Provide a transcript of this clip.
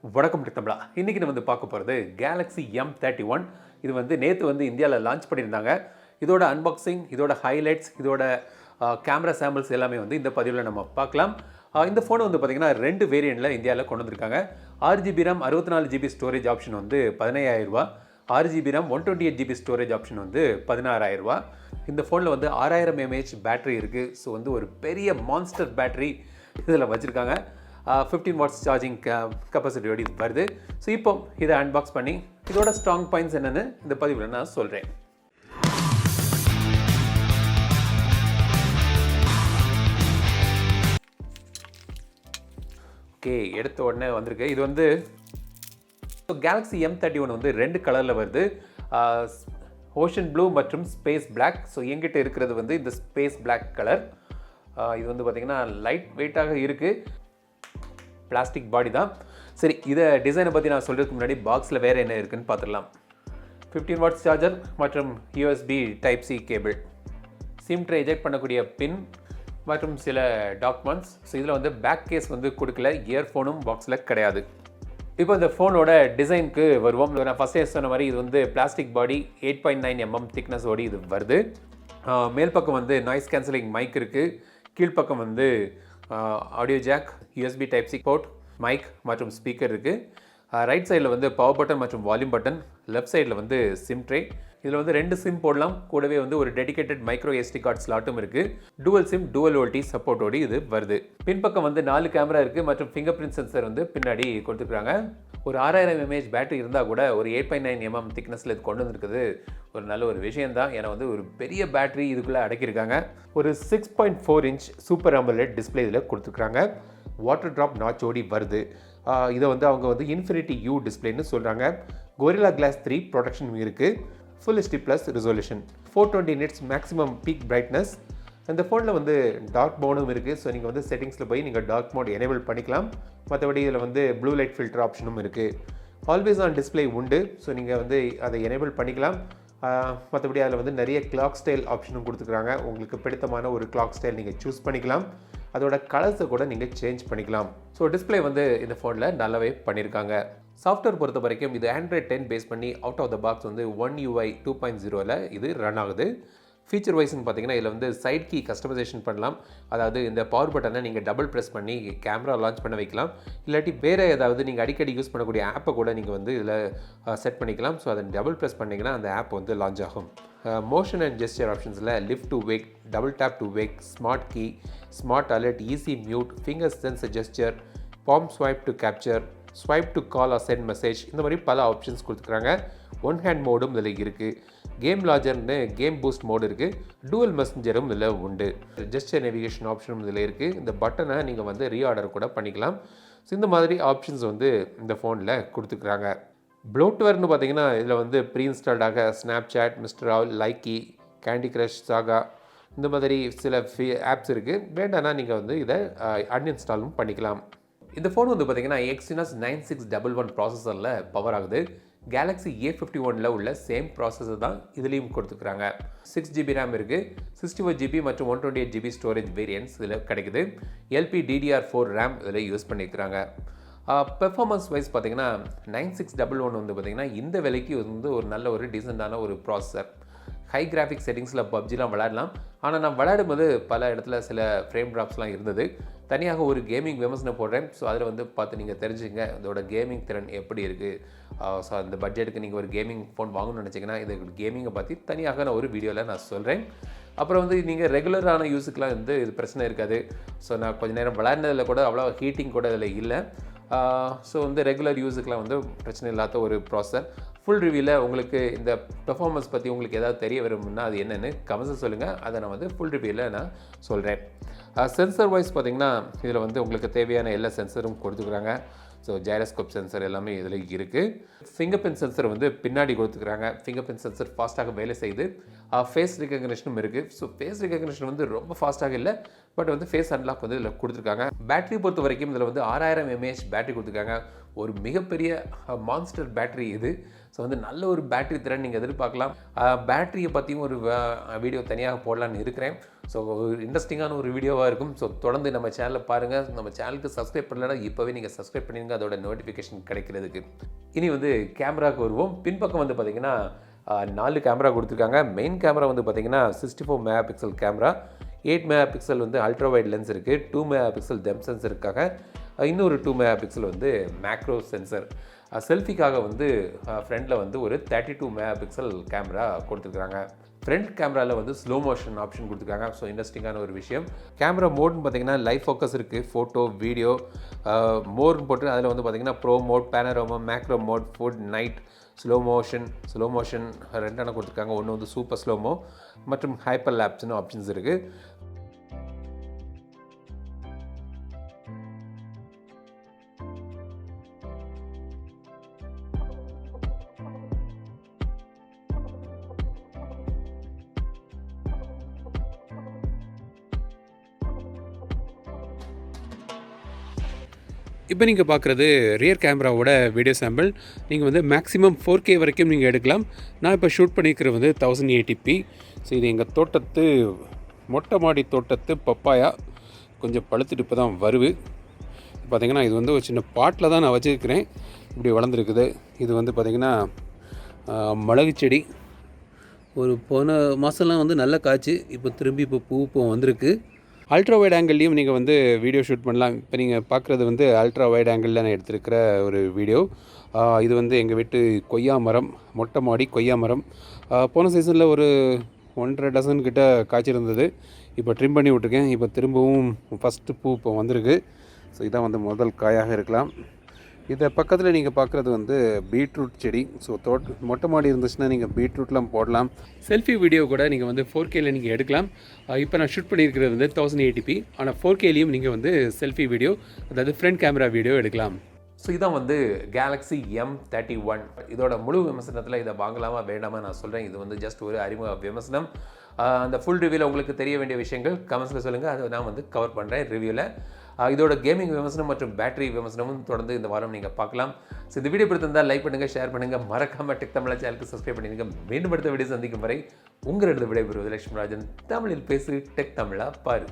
வணக்கம் தமிழா. இன்றைக்கி நம்ம பார்க்க போகிறது கேலக்ஸி M31. இது நேற்று இந்தியாவில் லான்ச் பண்ணியிருந்தாங்க. இதோட அன்பாக்சிங், இதோட ஹைலைட்ஸ், இதோட கேமரா சாம்பிள்ஸ் எல்லாமே இந்த பதிவில் நம்ம பார்க்கலாம். இந்த ஃபோனை பார்த்திங்கன்னா 2 வேரியண்ட்டில் இந்தியாவில் கொண்டு வந்திருக்காங்க. 6GB RAM 64GB storage option 15,000 ரூபா. 6GB RAM 128GB storage option 16,000 ரூபா. இந்த ஃபோனில் 6000 mAh பேட்டரி இருக்குது. ஸோ ஒரு பெரிய மான்ஸ்டர் பேட்டரி இதில் வச்சுருக்காங்க. 15 வாட்ஸ் சார்ஜிங் கெப்பாசிட்டியோடு இது வருது. ஸோ இப்போ இதை அன்பாக்ஸ் பண்ணி இதோட ஸ்ட்ராங் பாயிண்ட்ஸ் என்னென்னு இந்த பதிவில் நான் சொல்கிறேன். ஓகே, எடுத்த உடனே வந்திருக்கு. இது கேலக்ஸி M31 2 கலரில் வருது. ஓஷன் ப்ளூ மற்றும் ஸ்பேஸ் பிளாக். ஸோ எங்கிட்ட இருக்கிறது இந்த ஸ்பேஸ் பிளாக் கலர். இது பார்த்திங்கன்னா லைட் வெயிட்டாக இருக்குது. பிளாஸ்டிக் பாடி தான். சரி, இதை டிசைனை பற்றி நான் சொல்கிறதுக்கு முன்னாடி பாக்ஸில் வேறு என்ன இருக்குதுன்னு பார்த்துடலாம். 15 வாட்ஸ் சார்ஜர் மற்றும் USB Type-C cable, sim tray eject பண்ணக்கூடிய பின் மற்றும் சில டாக்குமெண்ட்ஸ். ஸோ இதில் பேக் கேஸ் கொடுக்கல. இயர்ஃபோனும் பாக்ஸில் கிடையாது. இப்போ இந்த ஃபோனோட டிசைனுக்கு வருவோம். நான் ஃபஸ்ட்டே சொன்ன மாதிரி இது பிளாஸ்டிக் பாடி 8.9 mm திக்னஸோடு இது வருது. மேல் பக்கம் நாய்ஸ் கேன்சலிங் மைக் இருக்குது. கீழ்ப்பக்கம் audio jack, USB Type-C port, mic மற்றும் ஸ்பீக்கர் இருக்குது. ரைட் சைடில் பவர் பட்டன் மற்றும் வால்யூம் பட்டன். லெஃப்ட் சைடில் சிம் ட்ரே. இதில் 2 சிம் போடலாம். கூடவே ஒரு டெடிகேட்டட் மைக்ரோ SD கார்ட் ஸ்லாட்டும் இருக்குது. டூவல் சிம் டூவல் வோல்டி சப்போர்ட்டோடு இது வருது. பின்பக்கம் 4 கேமரா இருக்குது மற்றும் ஃபிங்கர் பிரிண்ட் சென்சர் பின்னாடி கொடுத்துருக்காங்க. ஒரு 6000 mAh பேட்டரி இருந்தால் கூட ஒரு 8.9 mm திக்னஸில் இது கொண்டு வந்துருக்குது ஒரு நல்ல ஒரு விஷயந்தான். ஏன்னா ஒரு பெரிய பேட்டரி இதுக்குள்ளே அடக்கியிருக்காங்க. ஒரு 6.4 inch சூப்பர் AMOLED டிஸ்பிளே இதில் கொடுத்துருக்காங்க. வாட்டர் ட்ராப் நாச்சோடி வருது. இதை அவங்க இன்ஃபினிட்டி U டிஸ்பிளேன்னு சொல்கிறாங்க. Gorilla Glass 3 ப்ரொடெக்ஷன் இருக்குது. Full HD plus resolution, 420 nits maximum peak brightness. இந்த ஃபோனில் டார்க் மோடும் இருக்குது. ஸோ நீங்கள் செட்டிங்ஸில் போய் நீங்கள் டார்க் மோட் எனேபிள் பண்ணிக்கலாம். மற்றபடி இதில் ப்ளூ லைட் ஃபில்டர் ஆப்ஷனும் இருக்குது. ஆல்வேஸ் ஆன் டிஸ்பிளே உண்டு. ஸோ நீங்கள் அதை எனேபிள் பண்ணிக்கலாம். மற்றபடி அதில் நிறைய கிளாக் ஸ்டைல் ஆப்ஷனும் கொடுத்துருக்காங்க. உங்களுக்கு பிடித்தமான ஒரு கிளாக் ஸ்டைல் நீங்கள் சூஸ் பண்ணிக்கலாம். அதோட கலர்ஸை கூட நீங்கள் சேஞ்ச் பண்ணிக்கலாம். ஸோ டிஸ்பிளே இந்த ஃபோனில் நல்லாவே பண்ணியிருக்காங்க. சாஃப்ட்வேர் பொறுத்த வரைக்கும் இது Android 10 பேஸ் பண்ணி out of the box One UI 2.0ல் இது ரன் ஆகுது. ஃபீச்சர் வைஸ்ன்னு பார்த்தீங்கன்னா இதில் சைட் கீ கஸ்டமைசேஷன் பண்ணலாம். அதாவது இந்த பவர் பட்டனை நீங்கள் டபுள் ப்ரெஸ் பண்ணி கேமரா லான்ச் பண்ண வைக்கலாம். இல்லாட்டி வேறு ஏதாவது நீங்கள் அடிக்கடி யூஸ் பண்ணக்கூடிய ஆப்பை கூட நீங்கள் இதில் செட் பண்ணிக்கலாம். ஸோ அதை டபுள் ப்ரெஸ் பண்ணிங்கன்னா அந்த ஆப் லான்ச் ஆகும். மோஷன் அண்ட் ஜெஸ்டர் ஆப்ஷன்ஸில் lift to wake, double tap to wake, smart key, smart alert, easy mute, finger sense gesture, palm swipe to capture, swipe to call or send message, இந்த மாதிரி பல options கொடுத்துருக்காங்க. One hand மோடும் இதில் இருக்குது. Game லாஜர்னு game boost mode இருக்குது. Dual மெசஞ்சரும் இதில் உண்டு. Gesture navigation ஆப்ஷனும் இதில் இருக்குது. இந்த பட்டனை நீங்கள் ரீஆர்டர் கூட பண்ணிக்கலாம். ஸோ இந்த மாதிரி ஆப்ஷன்ஸ் இந்த ஃபோனில் கொடுத்துருக்குறாங்க. ப்ளோட்வேர்னு பார்த்தீங்கன்னா இதில் ப்ரீ இன்ஸ்டால்டாக ஸ்னாப்சாட், மிஸ்டர் ராவல், லைக்கி, கேண்டி கிரஷ், சாகா, இந்த மாதிரி சில ஆப்ஸ் இருக்குது. வேண்டாம்னா நீங்கள் இதை அன்இன்ஸ்டாலும் பண்ணிக்கலாம். இந்த ஃபோன் பார்த்தீங்கன்னா Exynos 9611 ப்ராசஸரில் பவர் ஆகுது. கேலக்ஸி A51 உள்ள சேம் ப்ராசஸர் தான் இதுலேயும் கொடுத்துருக்குறாங்க. 6GB RAM இருக்குது. 64GB மற்றும் 128GB ஸ்டோரேஜ் வேரியன்ட்ஸ் இதில் கிடைக்குது. LPDDR4 RAM இதில் யூஸ் பண்ணியிருக்கிறாங்க. பெர்ஃபார்மன்ஸ் வைஸ் பார்த்தீங்கன்னா 9611 பார்த்தீங்கன்னா இந்த விலைக்கு ஒரு நல்ல ஒரு டீசெண்டான ஒரு ப்ராசஸர். ஹை கிராஃபிக் செட்டிங்ஸில் பப்ஜிலாம் விளையாடலாம். ஆனால் நான் விளையாடும்போது பல இடத்துல சில ஃப்ரேம் ட்ராப்ஸ்லாம் இருந்தது. தனியாக ஒரு கேமிங் விமர்சனம் போடுறேன். ஸோ அதில் பார்த்து நீங்கள் தெரிஞ்சுங்க இதோட கேமிங் திறன் எப்படி இருக்குது. ஸோ அந்த பட்ஜெட்டுக்கு நீங்கள் ஒரு கேமிங் ஃபோன் வாங்கணும்னு நினச்சிங்கன்னா இது கேமிங்கை பற்றி தனியாக நான் ஒரு வீடியோவில் நான் சொல்கிறேன். அப்புறம் நீங்கள் ரெகுலரான யூஸுக்கெலாம் இது பிரச்சனை இருக்காது. ஸோ நான் கொஞ்சம் நேரம் விளையாடுனதில் கூட அவ்வளோ ஹீட்டிங் கூட இதில் இல்லை. ஸோ ரெகுலர் யூஸுக்கெலாம் பிரச்சனை இல்லாத ஒரு ப்ராசஸர். ஃபுல் ரிவ்யூவில் உங்களுக்கு இந்த பெர்ஃபார்மன்ஸ் பற்றி உங்களுக்கு ஏதாவது தெரிய வரும்னா அது என்னென்னு கமெண்ட்ஸில் சொல்லுங்கள். அதை நான் ஃபுல் ரிவ்யூவில் நான் சொல்கிறேன். சென்சர் வைஸ் பார்த்திங்கன்னா இதில் உங்களுக்கு தேவையான எல்லா சென்சரும் கொடுத்துக்கிறாங்க. ஸோ ஜைரோஸ்கோப் சென்சர் எல்லாமே இதில் இருக்குது. ஃபிங்கர் பிரிண்ட் சென்சர் பின்னாடி கொடுத்துக்கிறாங்க. ஃபிங்கர் பிரிண்ட் சென்சர் ஃபாஸ்ட்டாக வேலை செய்யுது. ஃபேஸ் ரெகக்னிஷனும் இருக்குது. ஸோ ஃபேஸ் ரெகக்னிஷன் ரொம்ப ஃபாஸ்ட்டாக இல்லை, பட் ஃபேஸ் அன்லாக் இதில் கொடுத்துருக்காங்க. பேட்டரி பொறுத்த வரைக்கும் இதில் 6000 mAh பேட்டரி கொடுத்துருக்காங்க. ஒரு மிகப்பெரிய மான்ஸ்டர் பேட்டரி இது. ஸோ நல்ல ஒரு பேட்டரி திறன் நீங்கள் எதிர்பார்க்கலாம். பேட்டரியை பற்றியும் ஒரு வீடியோ தனியாக போடலான்னு இருக்கிறேன். ஸோ இன்ட்ரெஸ்டிங்கான ஒரு வீடியோவாக இருக்கும். ஸோ தொடர்ந்து நம்ம சேனலை பாருங்கள். நம்ம சேனலுக்கு சப்ஸ்கிரைப் பண்ணலைன்னா இப்போவே நீங்கள் சப்ஸ்கிரைப் பண்ணிடுங்க, அதோட நோட்டிஃபிகேஷன் கிடைக்கிறதுக்கு. இனி வந்து கேமராவுக்கு வருவோம். பின்பக்கம் வந்து பார்த்திங்கன்னா 4 கேமரா கொடுத்துருக்காங்க. மெயின் கேமரா வந்து பார்த்திங்கன்னா 64 mega pixel camera, 8 mega pixel வந்து அல்ட்ரா வைட் லென்ஸ் இருக்குது, 2 மெகா பிக்சல் டெப்த் சென்சருக்காக, இன்னொரு 2 மெகா பிக்சல் வந்து மேக்ரோ சென்சர். செல்ஃபிக்காக வந்து ஃப்ரண்டில் வந்து ஒரு 32 மெகா பிக்சல் கேமரா கொடுத்துருக்காங்க. ஃப்ரண்ட் கேமராவில் வந்து ஸ்லோ மோஷன் ஆப்ஷன் கொடுத்துருக்காங்க. ஸோ இன்ட்ரெஸ்டிங்கான ஒரு விஷயம். கேமரா மோட்னு பார்த்தீங்கன்னா லைவ் ஃபோக்கஸ் இருக்குது, ஃபோட்டோ வீடியோ மோட்னு போட்டு அதில் வந்து பார்த்திங்கன்னா pro mode, panorama, macro mode, food, night, slow motion 2 கொடுத்துருக்காங்க. ஒன்று வந்து சூப்பர் ஸ்லோமோ மற்றும் ஹைப்பர் லேப்ஸ்னு ஆப்ஷன்ஸ் இருக்குது. இப்போ நீங்கள் பார்க்குறது ரியர் கேமராவோட வீடியோ சாம்பிள். நீங்கள் வந்து மேக்ஸிமம் 4K வரைக்கும் நீங்கள் எடுக்கலாம். நான் இப்போ ஷூட் பண்ணிக்கிறது வந்து 1080p. ஸோ இது எங்கள் தோட்டத்து மொட்டை மாடி தோட்டத்து பப்பாயா கொஞ்சம் பழுத்துட்டு இப்போ தான் வருது. பார்த்திங்கன்னா இது வந்து ஒரு சின்ன பாட்டில் தான் நான் வச்சுருக்கிறேன், இப்படி வளர்ந்துருக்குது. இது வந்து பார்த்திங்கன்னா மிளகு செடி. ஒரு போன மாதம்லாம் வந்து நல்ல காய்ச்சி, இப்போ திரும்பி பூ வந்திருக்கு. அல்ட்ரா வைட் ஆங்கிள்லேயும் நீங்கள் வந்து வீடியோ ஷூட் பண்ணலாம். இப்போ நீங்கள் பார்க்குறது வந்து அல்ட்ரா வைட் ஆங்கிளில் நான் எடுத்திருக்கிற ஒரு வீடியோ. இது வந்து எங்கள் வீட்டு கொய்யா மரம், மொட்டை மாடி கொய்யா மரம். போன சீசனில் ஒரு 1.5 டசன் கிட்ட காய்ச்சிருந்தது. இப்போ ட்ரிம் பண்ணி விட்ருக்கேன். இப்போ திரும்பவும் ஃபஸ்ட்டு பூ இப்போ வந்திருக்கு. ஸோ இதான் வந்து முதல் காயாக இருக்கலாம். இதை பக்கத்தில் நீங்கள் பார்க்குறது வந்து பீட்ரூட் செடி. ஸோ மொட்டை மாடி இருந்துச்சுன்னா நீங்கள் பீட்ரூட்லாம் போடலாம். செல்ஃபி வீடியோ கூட நீங்கள் வந்து 4Kயில் நீங்கள் எடுக்கலாம். இப்போ நான் ஷூட் பண்ணியிருக்கிறது வந்து 1080p. ஆனால் 4Kலையும் நீங்கள் வந்து செல்ஃபி வீடியோ, அதாவது ஃப்ரண்ட் கேமரா வீடியோ எடுக்கலாம். ஸோ இதான் வந்து Galaxy M31. இதோட முழு விமர்சனத்தில் இதை வாங்கலாமா வேண்டாமா நான் சொல்கிறேன். இது வந்து ஜஸ்ட் ஒரு அறிமுக விமர்சனம். அந்த ஃபுல் ரிவ்யூவில் உங்களுக்கு தெரிய வேண்டிய விஷயங்கள் கமெண்ட்ஸில் சொல்லுங்கள், அதை நான் வந்து கவர் பண்ணுறேன் ரிவ்யூவில். இதோட கேமிங் விமர்சனம் மற்றும் பேட்டரி விமர்சனமும் தொடர்ந்து இந்த வாரம் நீங்கள் பார்க்கலாம். ஸோ இந்த வீடியோ பிடித்திருந்தால் லைக் பண்ணுங்கள், ஷேர் பண்ணுங்கள், மறக்காமல் டெக் தமிழா சேனலுக்கு சப்ஸ்கிரைப் பண்ணிடுங்க. மீண்டும் அடுத்த வீடியோ சந்திக்கும் வரை உங்களிடம் விடைபெறுவது லட்சுமி ராஜன். தமிழில் பேசு, டெக் தமிழா பாரு.